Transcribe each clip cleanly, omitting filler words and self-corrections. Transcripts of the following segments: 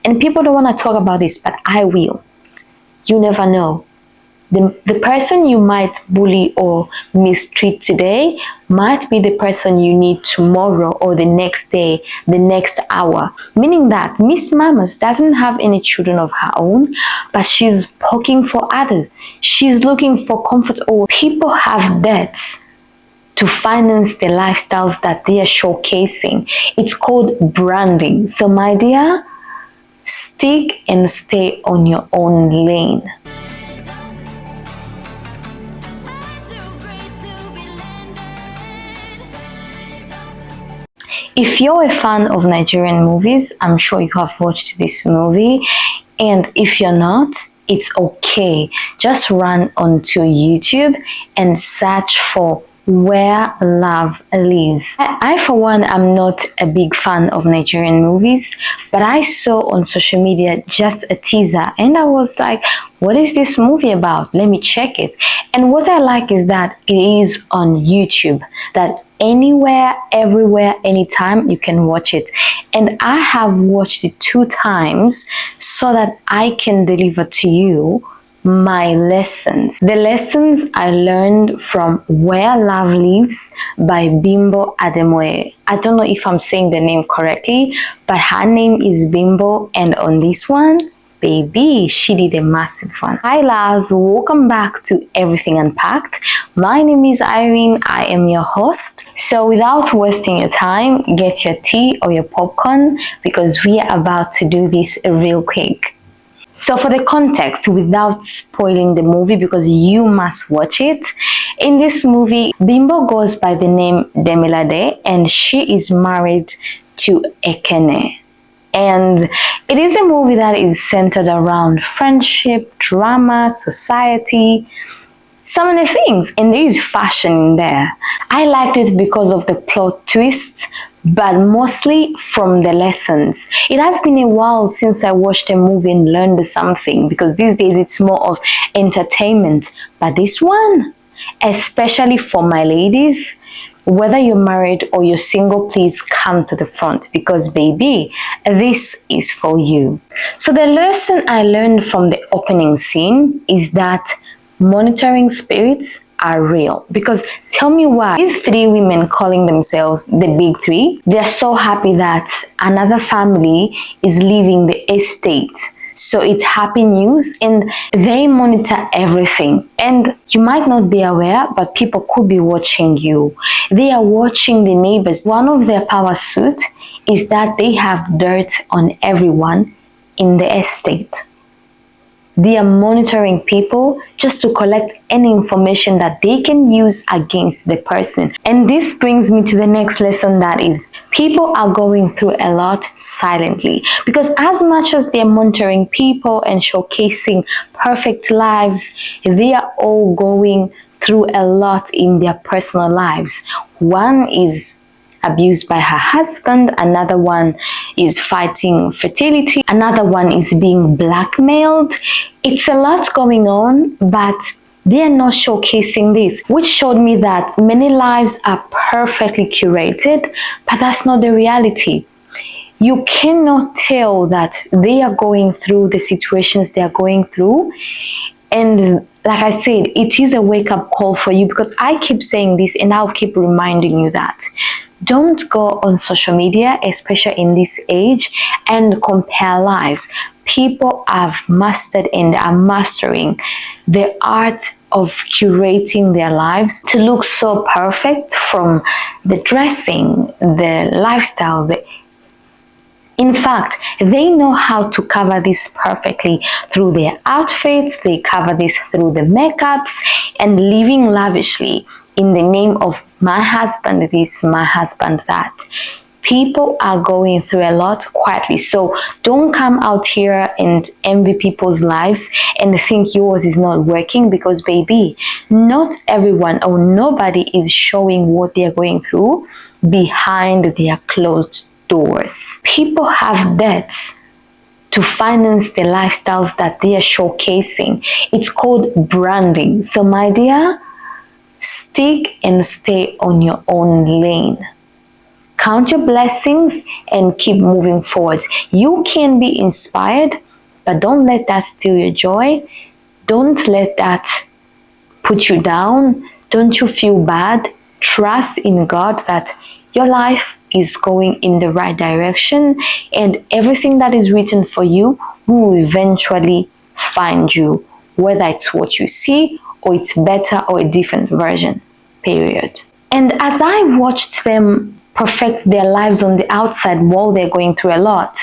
And people don't want to talk about this, but I will. You never know. The person you might bully or mistreat today might be the person you need tomorrow or the next day, the next hour. Meaning that Miss Mamas doesn't have any children of her own, but she's poking for others. She's looking for comfort. Or people have debts to finance the lifestyles that they are showcasing. It's called branding. So my dear, stick and stay on your own lane. If you're a fan of Nigerian movies, I'm sure you have watched this movie. And if you're not, it's okay. Just run onto YouTube and search for Where Love Lives. I for one, am not a big fan of Nigerian movies, but I saw on social media just a teaser and I was like, what is this movie about? Let me check it. And what I like is that it is on YouTube, that anywhere, everywhere, anytime you can watch it. And I have watched it 2 times so that I can deliver to you my lessons. The lessons I learned from Where Love Lives by Bimbo Ademoye. I don't know if I'm saying the name correctly, but her name is Bimbo, and on this one, baby, she did a massive one. Hi loves, welcome back to Everything Unpacked. My name is Irene, I am your host. So without wasting your time, get your tea or your popcorn because we are about to do this real quick. So for the context, without spoiling the movie because you must watch it, in this movie, Bimbo goes by the name Demilade and she is married to Ekene. And it is a movie that is centered around friendship, drama, society, so many things, and there is fashion in there. I liked it because of the plot twists, but mostly from the lessons. It has been a while since I watched a movie and learned something because these days it's more of entertainment. But this one, especially for my ladies, whether you're married or you're single, please come to the front because baby, this is for you. So the lesson I learned from the opening scene is that monitoring spirits are real. Because tell me why these 3 women calling themselves the big 3, they're so happy that another family is leaving the estate. So it's happy news and they monitor everything. And you might not be aware, but people could be watching you. They are watching the neighbors. One of their power suits is that they have dirt on everyone in the estate. They are monitoring people just to collect any information that they can use against the person. And this brings me to the next lesson, that is, people are going through a lot silently. Because as much as they're monitoring people and showcasing perfect lives, they are all going through a lot in their personal lives. One is abused by her husband, another one is fighting fertility, another one is being blackmailed. It's a lot going on, but they are not showcasing this, which showed me that many lives are perfectly curated, but that's not the reality. You cannot tell that they are going through the situations they are going through. And like I said, it is a wake-up call for you because I keep saying this and I'll keep reminding you that don't go on social media, especially in this age, and compare lives. People have mastered and are mastering the art of curating their lives to look so perfect, from the dressing, the lifestyle, in fact, they know how to cover this perfectly through their outfits. They cover this through the makeups and living lavishly in the name of my husband this, my husband that. People are going through a lot quietly. So don't come out here and envy people's lives and think yours is not working, because baby, not everyone or nobody is showing what they're going through behind their closed doors. People have debts to finance the lifestyles that they are showcasing. It's called branding. So my dear, stick and stay on your own lane. count your blessings, and keep moving forward. You can be inspired, but don't let that steal your joy. Don't let that put you down. Don't you feel bad. Trust in God that your life is going in the right direction, and everything that is written for you will eventually find you, whether it's what you see or it's better or a different version, period. And as I watched them perfect their lives on the outside while they're going through a lot,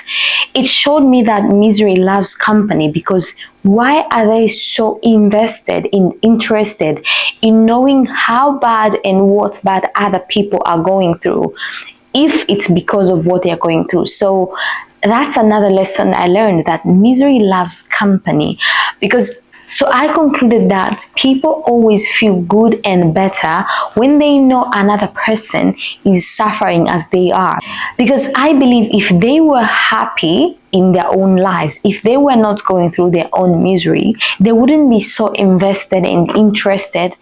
it showed me that misery loves company. Because why are they so interested in knowing how bad and what bad other people are going through, if it's because of what they're going through? So that's another lesson I learned, that misery loves company. So I concluded that people always feel good and better when they know another person is suffering as they are. Because I believe if they were happy in their own lives, if they were not going through their own misery, they wouldn't be so invested and interested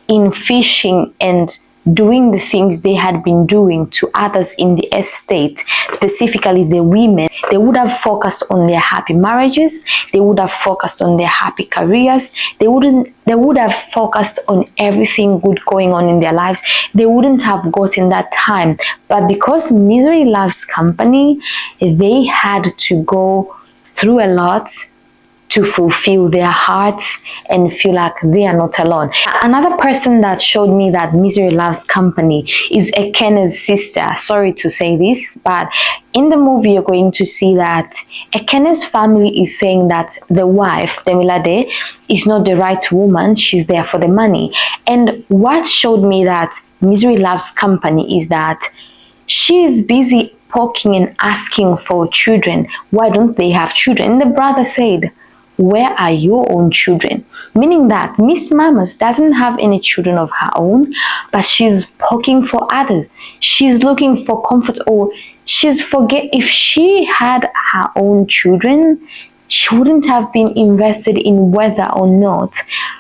in fishing and doing the things they had been doing to others in the estate, specifically the women. They would have focused on their happy marriages. They would have focused on their happy careers. They would have focused on everything good going on in their lives. They wouldn't have gotten that time. But because misery loves company, they had to go through a lot to fulfill their hearts and feel like they are not alone. Another person that showed me that misery loves company is Ekene's sister. Sorry to say this, but in the movie you're going to see that Ekene's family is saying that the wife, Demilade, is not the right woman. She's there for the money. And what showed me that misery loves company is that she is busy poking and asking for children. Why don't they have children? And the brother said, where are your own children? Meaning that Miss Mamas doesn't have any children of her own, but she's poking for others. She's looking for comfort, or if she had her own children, she wouldn't have been invested in whether or not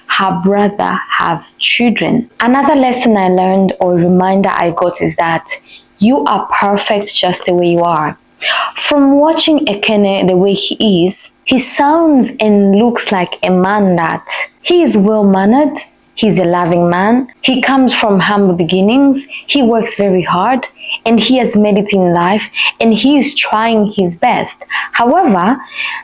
her brother have children. Another lesson I learned, or reminder I got, is that you are perfect just the way you are. From watching Ekene the way he is, he sounds and looks like a man that he is well-mannered, he's a loving man, he comes from humble beginnings, he works very hard, and he has made it in life, and he is trying his best. However,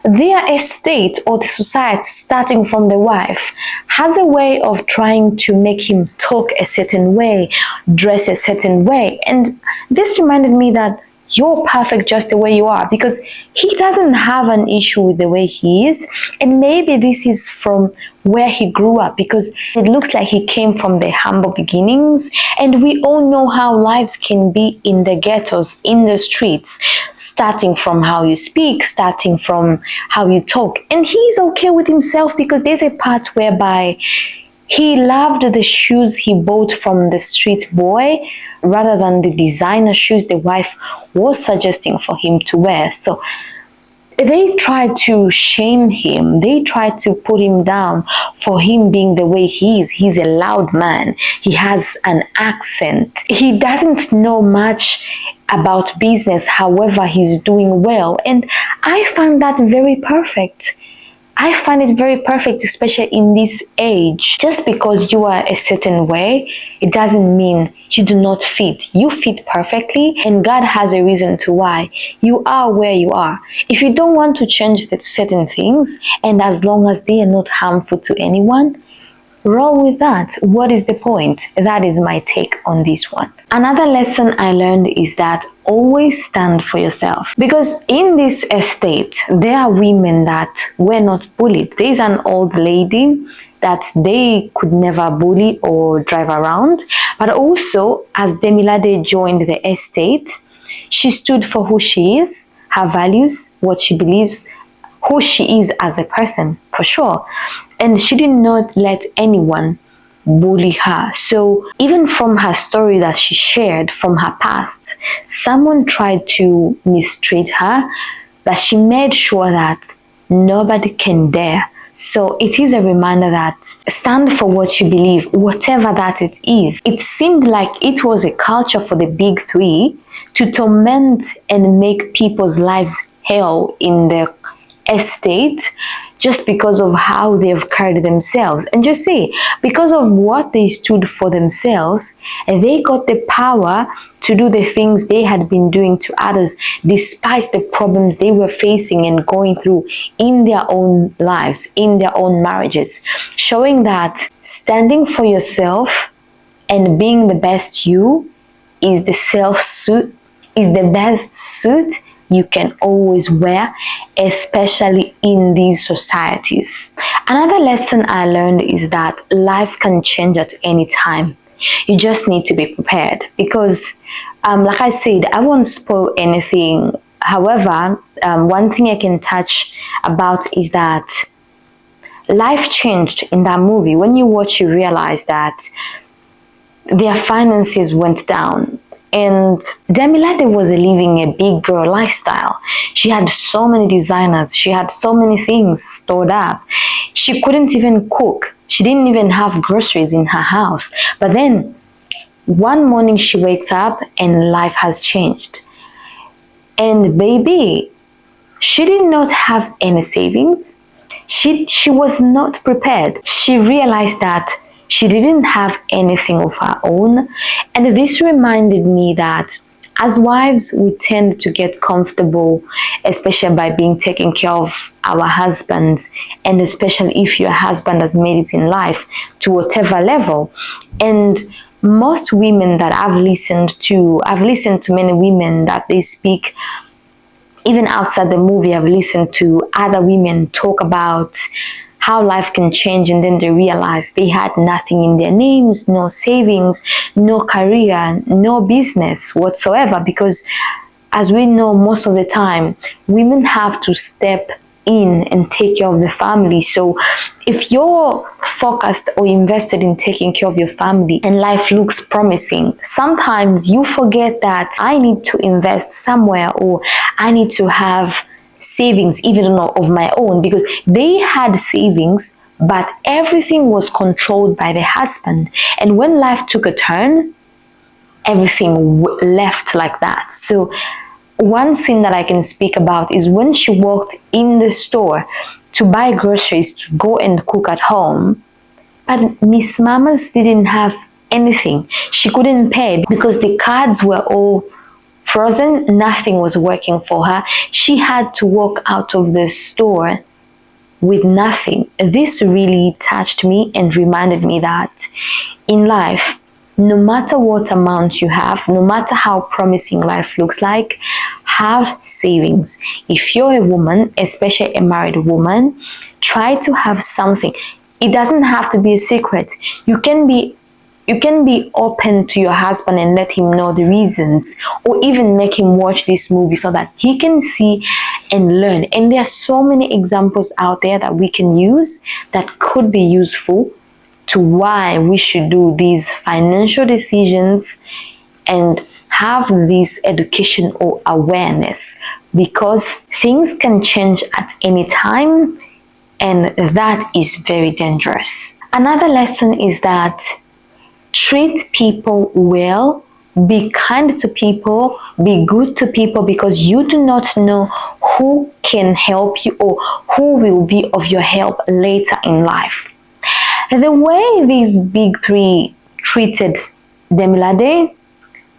their estate or the society, starting from the wife, has a way of trying to make him talk a certain way, dress a certain way. And this reminded me that you're perfect just the way you are, because he doesn't have an issue with the way he is. And maybe this is from where he grew up, because it looks like he came from the humble beginnings. And we all know how lives can be in the ghettos, in the streets, starting from how you speak, starting from how you talk. And he's okay with himself, because there's a part whereby he loved the shoes he bought from the street boy rather than the designer shoes the wife was suggesting for him to wear. So they tried to shame him. They tried to put him down for him being the way he is. He's a loud man. He has an accent. He doesn't know much about business. However, he's doing well. And I find that very perfect. I find it very perfect, especially in this age. Just because you are a certain way, it doesn't mean you do not fit. You fit perfectly, and God has a reason to why you are where you are. If you don't want to change the certain things, and as long as they are not harmful to anyone, roll with that. What is the point? That is my take on this one. Another lesson I learned is that always stand for yourself. Because in this estate, there are women that were not bullied. There's an old lady that they could never bully or drive around. But also, as Demilade joined the estate, she stood for who she is, her values, what she believes, who she is as a person, for sure. And she did not let anyone bully her. So even from her story that she shared from her past, someone tried to mistreat her, but she made sure that nobody can dare. So it is a reminder that stand for what you believe, whatever that it is. It seemed like it was a culture for the big three to torment and make people's lives hell in their estate just because of how they've carried themselves. And just say, because of what they stood for themselves, they got the power to do the things they had been doing to others despite the problems they were facing and going through in their own lives, in their own marriages, showing that standing for yourself and being the best you is the best suit you can always wear, especially in these societies. Another lesson I learned is that life can change at any time. You just need to be prepared because, like I said, I won't spoil anything. However, one thing I can touch about is that life changed in that movie. When you watch, you realize that their finances went down. And Demilade was living a big girl lifestyle. She had so many designers. She had so many things stored up. She couldn't even cook. She didn't even have groceries in her house. But then one morning she wakes up and life has changed. And baby, she did not have any savings. She was not prepared. She realized that she didn't have anything of her own. And this reminded me that as wives, we tend to get comfortable, especially by being taken care of our husbands, and especially if your husband has made it in life to whatever level. And most women that I've listened to many women that they speak, even outside the movie, I've listened to other women talk about how life can change, and then they realize they had nothing in their names, no savings, no career, no business whatsoever. Because as we know, most of the time, women have to step in and take care of the family. So if you're focused or invested in taking care of your family and life looks promising, sometimes you forget that I need to invest somewhere, or I need to have savings even of my own, because they had savings, but everything was controlled by the husband. And when life took a turn, everything left like that. So one scene that I can speak about is when she walked in the store to buy groceries to go and cook at home, but Miss Mamas didn't have anything. She couldn't pay because the cards were all frozen. Nothing was working for her. She had to walk out of the store with nothing. This really touched me and reminded me that in life, no matter what amount you have, no matter how promising life looks like, have savings. If you're a woman, especially a married woman, try to have something. It doesn't have to be a secret. You can be open to your husband and let him know the reasons, or even make him watch this movie so that he can see and learn. And there are so many examples out there that we can use that could be useful to why we should do these financial decisions and have this education or awareness, because things can change at any time, and that is very dangerous. Another lesson is that treat people well, be kind to people, be good to people, because you do not know who can help you or who will be of your help later in life. The way these big three treated Demilade,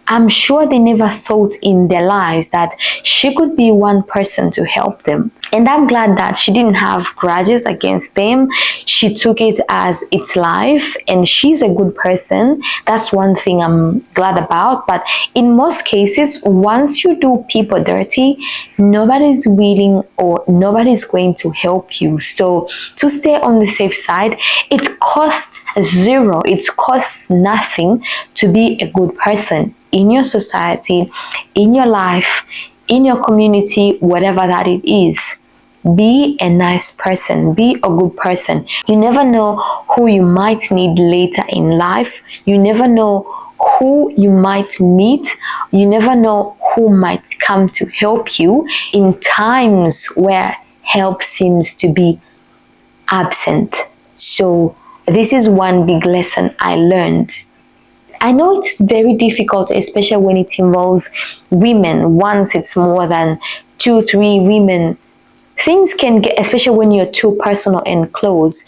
I'm sure they never thought in their lives that she could be one person to help them. And I'm glad that she didn't have grudges against them. She took it as its life, and she's a good person. That's one thing I'm glad about. But in most cases, once you do people dirty, nobody's willing or nobody's going to help you. So to stay on the safe side, it costs zero. It costs nothing to be a good person in your society, in your life, in your community, whatever that it is. Be a nice person, be a good person. You never know who you might need later in life. You never know who you might meet. You never know who might come to help you in times where help seems to be absent. So this is one big lesson I learned I know it's very difficult, especially when it involves women. Once it's more than 2, 3 women, things can get, especially when you're too personal and close,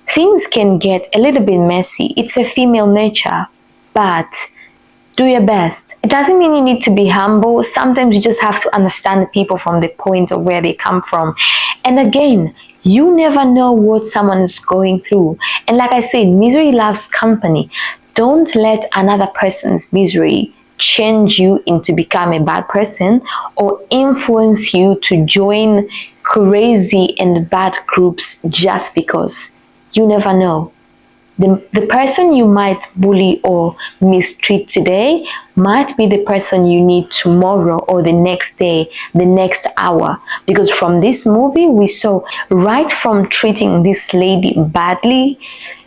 things can get a little bit messy. It's a female nature, but do your best. It doesn't mean you need to be humble. Sometimes you just have to understand people from the point of where they come from. And again, you never know what someone is going through. And like I said, misery loves company. Don't let another person's misery change you into become a bad person or influence you to join crazy and bad groups just because. You never know. The person you might bully or mistreat today might be the person you need tomorrow or the next day, the next hour. Because from this movie, we saw right from treating this lady badly,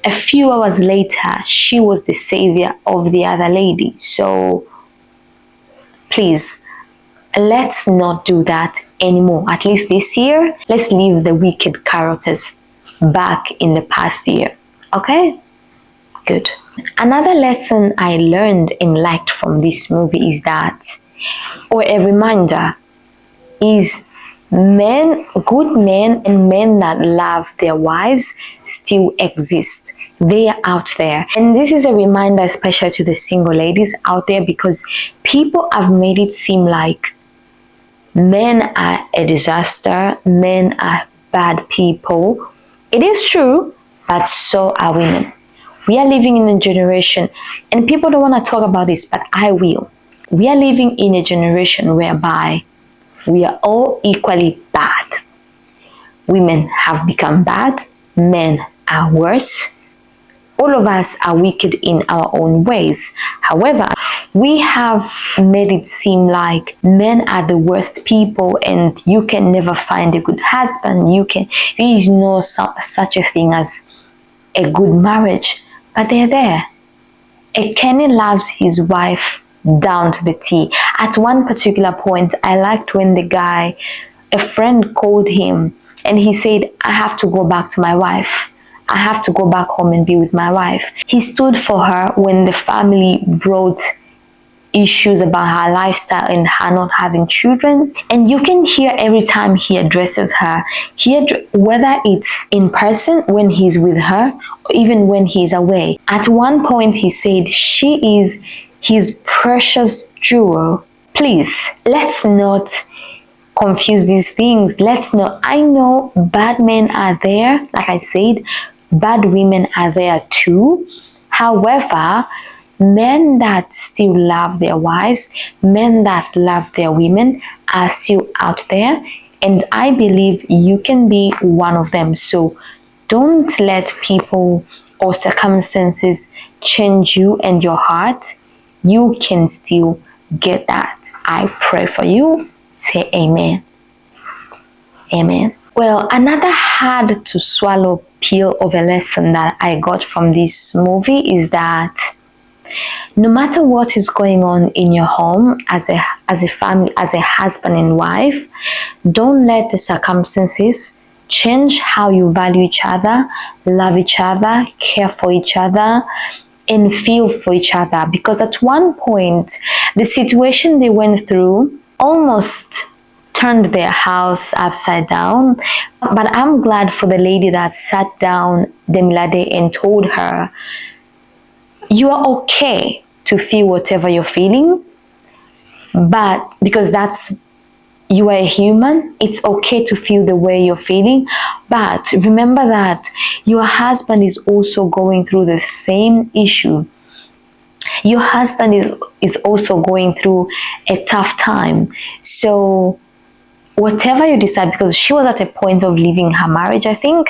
a few hours later, she was the savior of the other lady. So please, let's not do that anymore. At least this year, let's leave the wicked characters back in the past year. Okay? Good. Another lesson I learned and liked from this movie is that, or a reminder, is good men and men that love their wives still exist. They are out there. And this is a reminder, especially to the single ladies out there, because people have made it seem like men are a disaster, men are bad people. It is true, but so are women. We are living in a generation, and people don't want to talk about this, but I will. We are living in a generation whereby we are all equally bad. Women have become bad, men are worse. All of us are wicked in our own ways. However, we have made it seem like men are the worst people and you can never find a good husband. There is no such a thing as a good marriage, but they're there. A Kenny loves his wife down to the T. At one particular point, I liked when a friend called him and he said, I have to go back to my wife. I have to go back home and be with my wife. He stood for her when the family brought issues about her lifestyle and her not having children. And you can hear every time he addresses her, whether it's in person when he's with her or even when he's away. At one point he said, she is his precious jewel. Please, let's not confuse these things. I know bad men are there, like I said, bad women are there too. However, men that still love their wives, men that love their women are still out there, and I believe you can be one of them. So don't let people or circumstances change you and your heart. You can still get that. I pray for you. Say amen. Amen. Well, another hard to swallow pill of a lesson that I got from this movie is that no matter what is going on in your home as a family, as a husband and wife, don't let the circumstances change how you value each other, love each other, care for each other, and feel for each other. Because at one point, the situation they went through almost turned their house upside down. But I'm glad for the lady that sat down Demilade and told her, you are okay to feel whatever you're feeling, but because you are a human, it's okay to feel the way you're feeling. But remember that your husband is also going through the same issue. Your husband is also going through a tough time. So whatever you decide, because she was at a point of leaving her marriage, I think.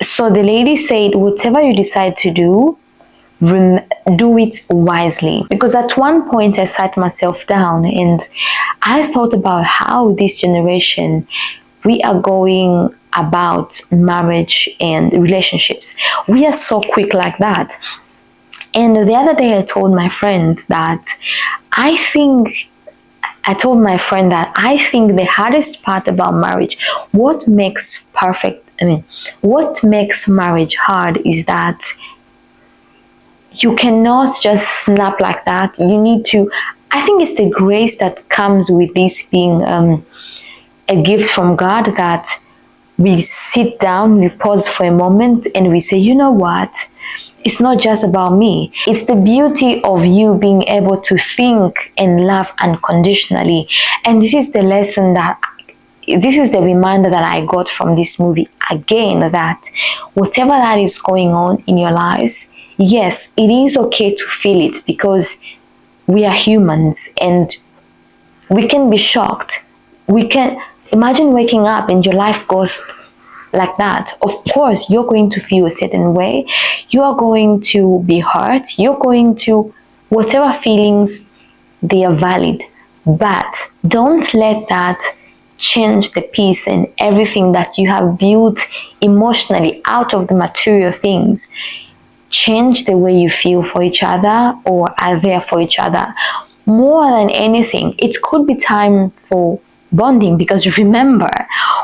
So the lady said, whatever you decide to do, do it wisely. Because at one point I sat myself down and I thought about how this generation, we are going about marriage and relationships. We are so quick like that. And the other day I told my friend that I think the hardest part about marriage, what makes marriage hard is that You cannot just snap like that. You need to, I think it's the grace that comes with this being a gift from God, that we sit down, we pause for a moment, and we say, you know what? It's not just about me. It's the beauty of you being able to think and love unconditionally. And this is the lesson that, this is the reminder that I got from this movie again, that whatever that is going on in your lives, yes, it is okay to feel it, because we are humans and we can be shocked. We can imagine waking up and your life goes like that. Of course, you're going to feel a certain way. You are going to be hurt. You're going to, whatever feelings, they are valid. But don't let that change the peace and everything that you have built emotionally out of the material things. Change the way you feel for each other or are there for each other. More than anything, it could be time for bonding, because remember,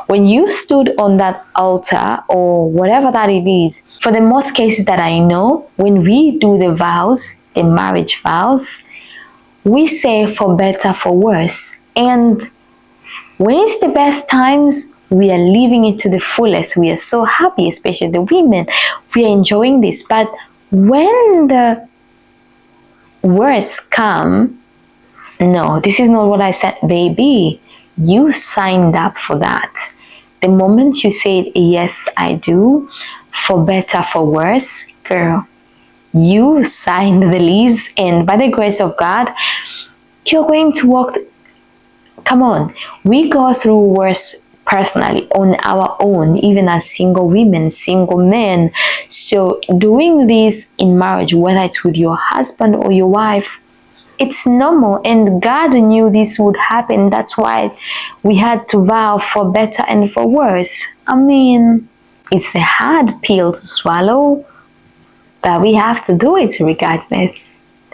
when you stood on that altar or whatever that it is, for the most cases that I know, when we do the vows, the marriage vows, we say for better, for worse. And when it's the best times, we are living it to the fullest. We are so happy, especially the women. We are enjoying this. But when the worst come, no, this is not what I said, baby. You signed up for that. The moment you said, yes, I do, for better, for worse, girl, you signed the lease, and by the grace of God, you're going to walk. Come on, we go through worse personally on our own, even as single women, single men. So doing this in marriage, whether it's with your husband or your wife, it's normal, and God knew this would happen. That's why we had to vow for better and for worse. I mean, it's a hard pill to swallow, but we have to do it regardless.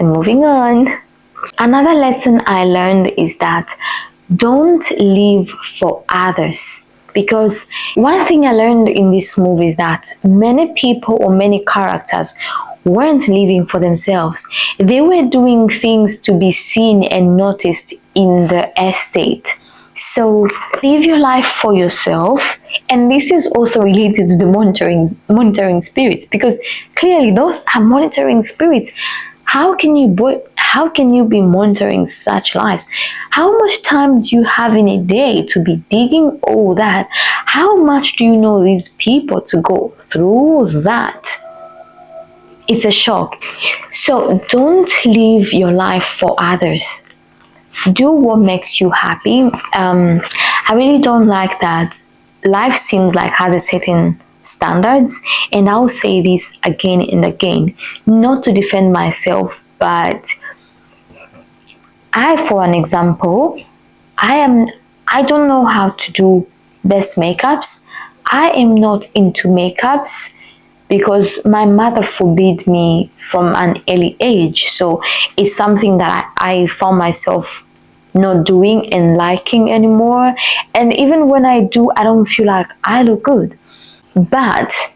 Moving on. Another lesson I learned is that don't live for others. Because one thing I learned in this movie is that many people or many characters weren't living for themselves. They were doing things to be seen and noticed in the estate. So live your life for yourself. And this is also related to the monitoring spirits, because clearly those are monitoring spirits. How can you be monitoring such lives? How much time do you have in a day to be digging all that? How much do you know these people to go through that? It's a shock. So don't live your life for others. Do what makes you happy. I really don't like that life seems like has a certain standards, and I'll say this again and again, not to defend myself, but for an example, I don't know how to do best makeups. I am not into makeups because my mother forbid me from an early age. So it's something that I found myself not doing and liking anymore. And even when I do, I don't feel like I look good. But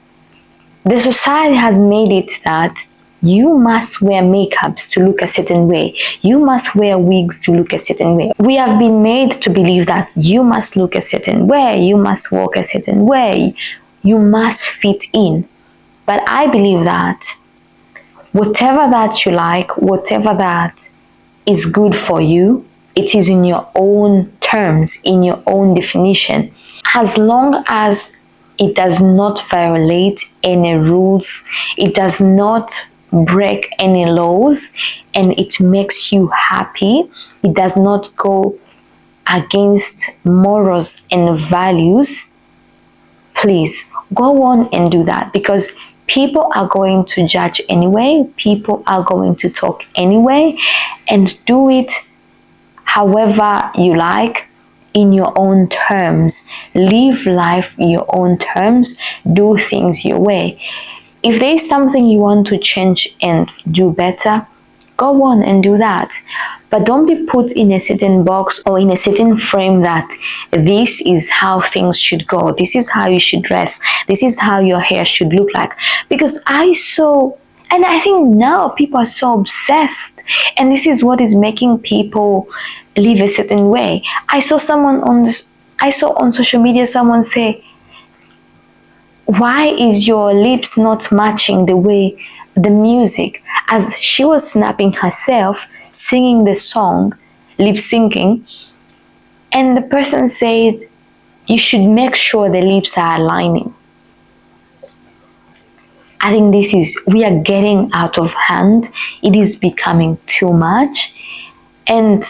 the society has made it that you must wear makeups to look a certain way. You must wear wigs to look a certain way. We have been made to believe that you must look a certain way. You must walk a certain way. You must fit in. But I believe that whatever that you like, whatever that is good for you, it is in your own terms, in your own definition. As long as it does not violate any rules, it does not break any laws, and it makes you happy, it does not go against morals and values, please go on and do that, because people are going to judge anyway, people are going to talk anyway, and do it however you like, in your own terms. Live life in your own terms, do things your way. If there is something you want to change and do better, go on and do that. But don't be put in a certain box or in a certain frame that this is how things should go, this is how you should dress, this is how your hair should look like. Because I saw And I think now people are so obsessed, and this is what is making people live a certain way. I saw on social media someone say, why is your lips not matching the way the music, as she was snapping herself singing the song, lip syncing, and the person said you should make sure the lips are aligning. I think we are getting out of hand. It is becoming too much. And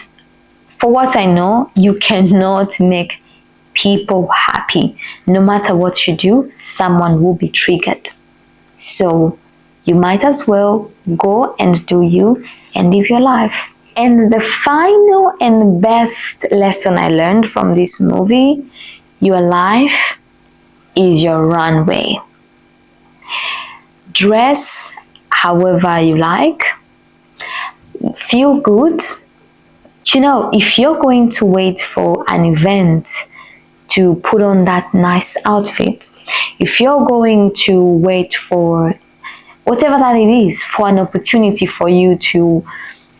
for what I know, you cannot make people happy. No matter what you do, someone will be triggered. So you might as well go and do you and live your life. And the final and best lesson I learned from this movie, your life is your runway. Dress however you like, feel good. You know, if you're going to wait for an event to put on that nice outfit, if you're going to wait for whatever that it is, for an opportunity for you to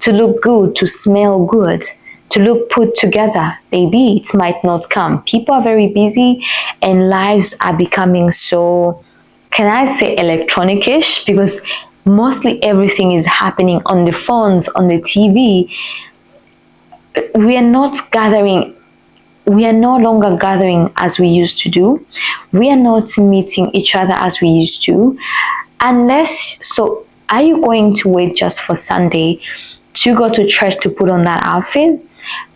look good, to smell good, to look put together, baby, it might not come. People are very busy and lives are becoming so, can I say, electronic-ish, because mostly everything is happening on the phones, on the TV. We are no longer gathering as we used to do. We are not meeting each other as we used to. So are you going to wait just for Sunday to go to church to put on that outfit?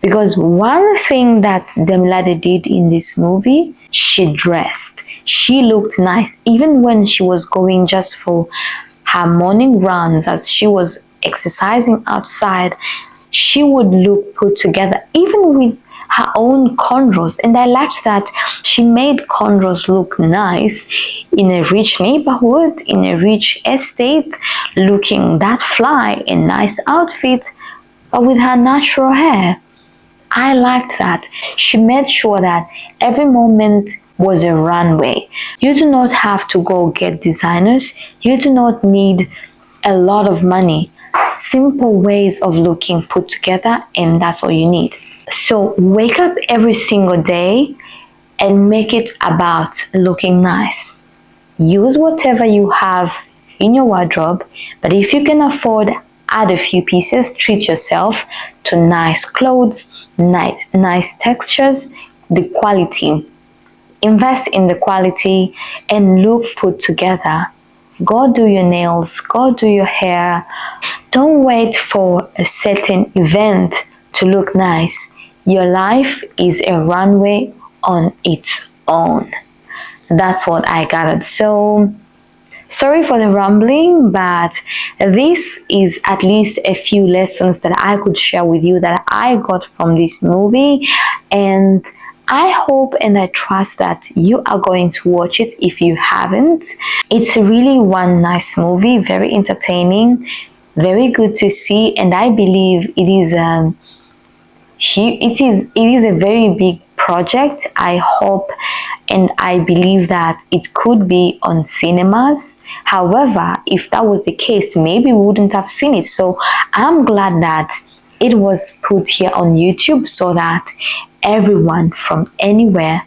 Because one thing that Demilade did in this movie, she dressed. She looked nice. Even when she was going just for her morning runs, as she was exercising outside, she would look put together, even with her own cornrows. And I liked that she made cornrows look nice in a rich neighborhood, in a rich estate, looking that fly, a nice outfit, but with her natural hair. I liked that. She made sure that every moment was a runway. You do not have to go get designers. You do not need a lot of money. Simple ways of looking put together, and that's all you need. So wake up every single day and make it about looking nice. Use whatever you have in your wardrobe, but if you can afford, add a few pieces. Treat yourself to nice clothes, nice textures, the quality. Invest in the quality and look put together. Go do your nails, go do your hair. Don't wait for a certain event to look nice. Your life is a runway on its own. That's what I gathered. So sorry for the rambling, but this is at least a few lessons that I could share with you that I got from this movie, and I hope and I trust that you are going to watch it if you haven't. It's really one nice movie, very entertaining, very good to see, and I believe it is a very big project. I hope and I believe that it could be on cinemas. However, if that was the case, maybe we wouldn't have seen it. So I'm glad that it was put here on YouTube so that everyone from anywhere,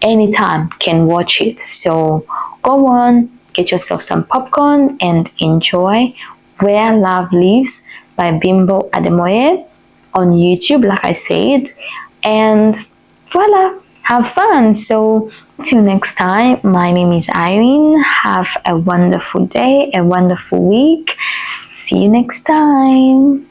anytime can watch it. So go on, get yourself some popcorn and enjoy Where Love Lives by Bimbo Ademoye on YouTube, like I said, and voila, have fun. So till next time, my name is Irene. Have a wonderful day, a wonderful week. See you next time.